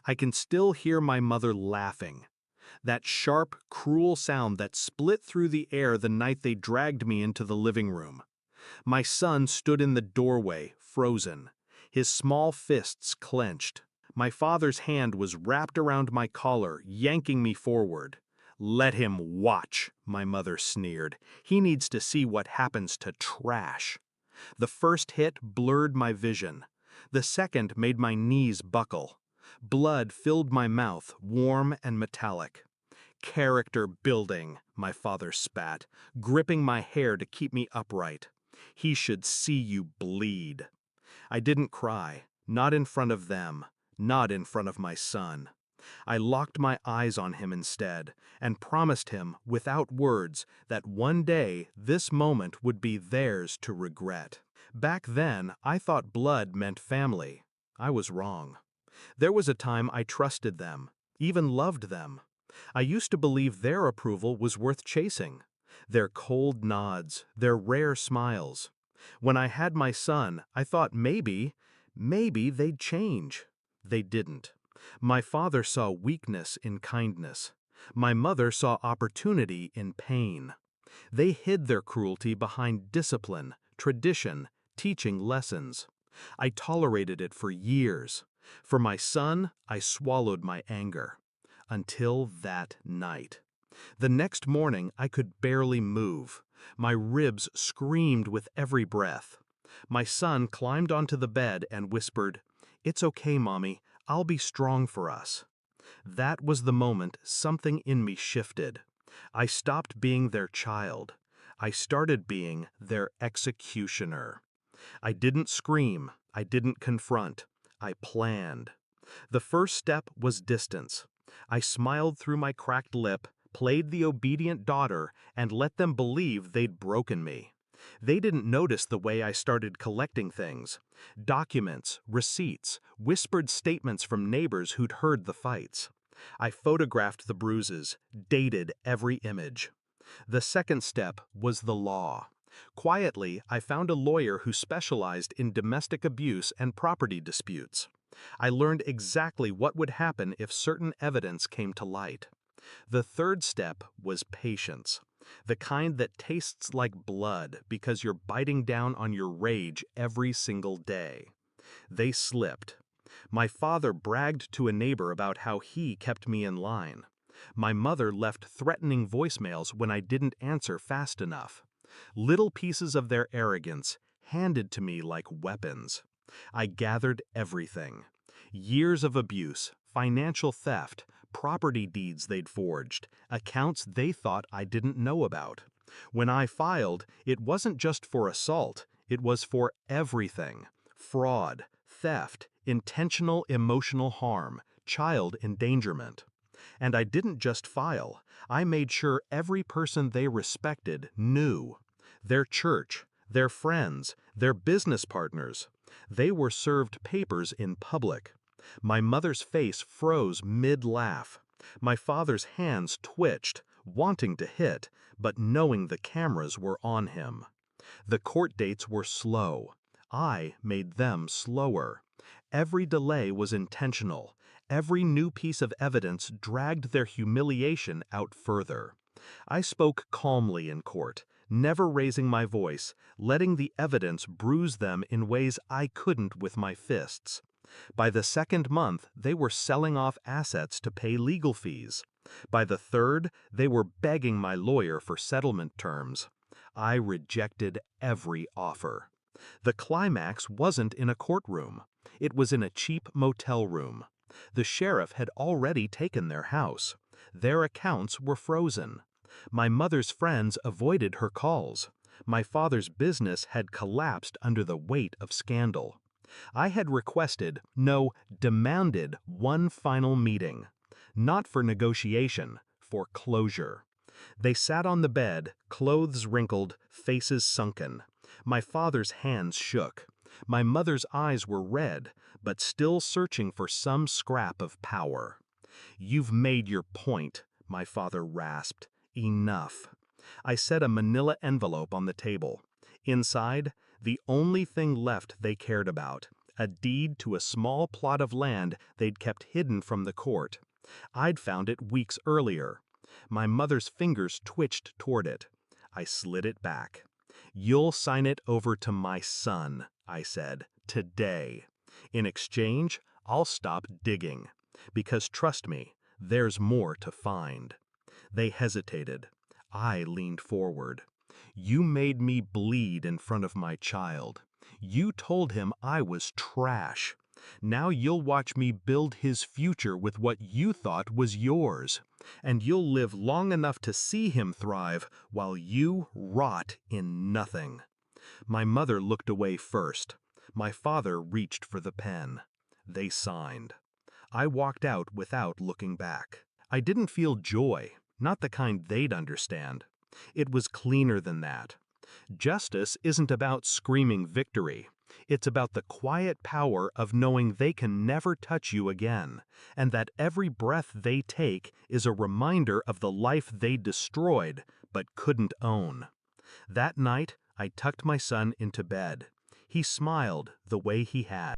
I can still hear my mother laughing. That sharp, cruel sound that split through the air the night they dragged me into the living room. My son stood in the doorway, frozen, his small fists clenched. My father's hand was wrapped around my collar, yanking me forward. "Let him watch," my mother sneered. "He needs to see what happens to trash." The first hit blurred my vision. The second made my knees buckle. Blood filled my mouth, warm and metallic. "Character building," my father spat, gripping my hair to keep me upright. "He should see you bleed." I didn't cry, not in front of them, not in front of my son. I locked my eyes on him instead, and promised him, without words, that one day this moment would be theirs to regret. Back then, I thought blood meant family. I was wrong. There was a time I trusted them, even loved them. I used to believe their approval was worth chasing. Their cold nods, their rare smiles. When I had my son, I thought maybe they'd change. They didn't. My father saw weakness in kindness. My mother saw opportunity in pain. They hid their cruelty behind discipline, tradition, teaching lessons. I tolerated it for years. For my son, I swallowed my anger. Until that night. The next morning, I could barely move. My ribs screamed with every breath. My son climbed onto the bed and whispered, "It's okay, Mommy. I'll be strong for us." That was the moment something in me shifted. I stopped being their child. I started being their executioner. I didn't scream. I didn't confront. I planned. The first step was distance. I smiled through my cracked lip, played the obedient daughter, and let them believe they'd broken me. They didn't notice the way I started collecting things. Documents, receipts, whispered statements from neighbors who'd heard the fights. I photographed the bruises, dated every image. The second step was the law. Quietly, I found a lawyer who specialized in domestic abuse and property disputes. I learned exactly what would happen if certain evidence came to light. The third step was patience, the kind that tastes like blood because you're biting down on your rage every single day. They slipped. My father bragged to a neighbor about how he kept me in line. My mother left threatening voicemails when I didn't answer fast enough. Little pieces of their arrogance handed to me like weapons. I gathered everything. Years of abuse, financial theft, property deeds they'd forged, accounts they thought I didn't know about. When I filed, it wasn't just for assault, it was for everything. Fraud, theft, intentional emotional harm, child endangerment. And I didn't just file, I made sure every person they respected knew. Their church, their friends, their business partners. They were served papers in public. My mother's face froze mid-laugh. My father's hands twitched, wanting to hit, but knowing the cameras were on him. The court dates were slow. I made them slower. Every delay was intentional. Every new piece of evidence dragged their humiliation out further. I spoke calmly in court, never raising my voice, letting the evidence bruise them in ways I couldn't with my fists. By the second month, they were selling off assets to pay legal fees. By the third, they were begging my lawyer for settlement terms. I rejected every offer. The climax wasn't in a courtroom. It was in a cheap motel room. The sheriff had already taken their house. Their accounts were frozen. My mother's friends avoided her calls. My father's business had collapsed under the weight of scandal. I had requested, no, demanded one final meeting. Not for negotiation, for closure. They sat on the bed, clothes wrinkled, faces sunken. My father's hands shook. My mother's eyes were red, but still searching for some scrap of power. "You've made your point," my father rasped. "Enough." I set a manila envelope on the table. Inside, the only thing left they cared about, A deed to a small plot of land they'd kept hidden from the court. I'd found it weeks earlier. My mother's fingers twitched toward it. I slid it back. "You'll sign it over to my son," I said, "today. In exchange, I'll stop digging. Because trust me, there's more to find." They hesitated. I leaned forward. "You made me bleed in front of my child. You told him I was trash. Now you'll watch me build his future with what you thought was yours. And you'll live long enough to see him thrive while you rot in nothing." My mother looked away first. My father reached for the pen. They signed. I walked out without looking back. I didn't feel joy, not the kind they'd understand. It was cleaner than that. Justice isn't about screaming victory. It's about the quiet power of knowing they can never touch you again, and that every breath they take is a reminder of the life they destroyed but couldn't own. That night, I tucked my son into bed. He smiled the way he had.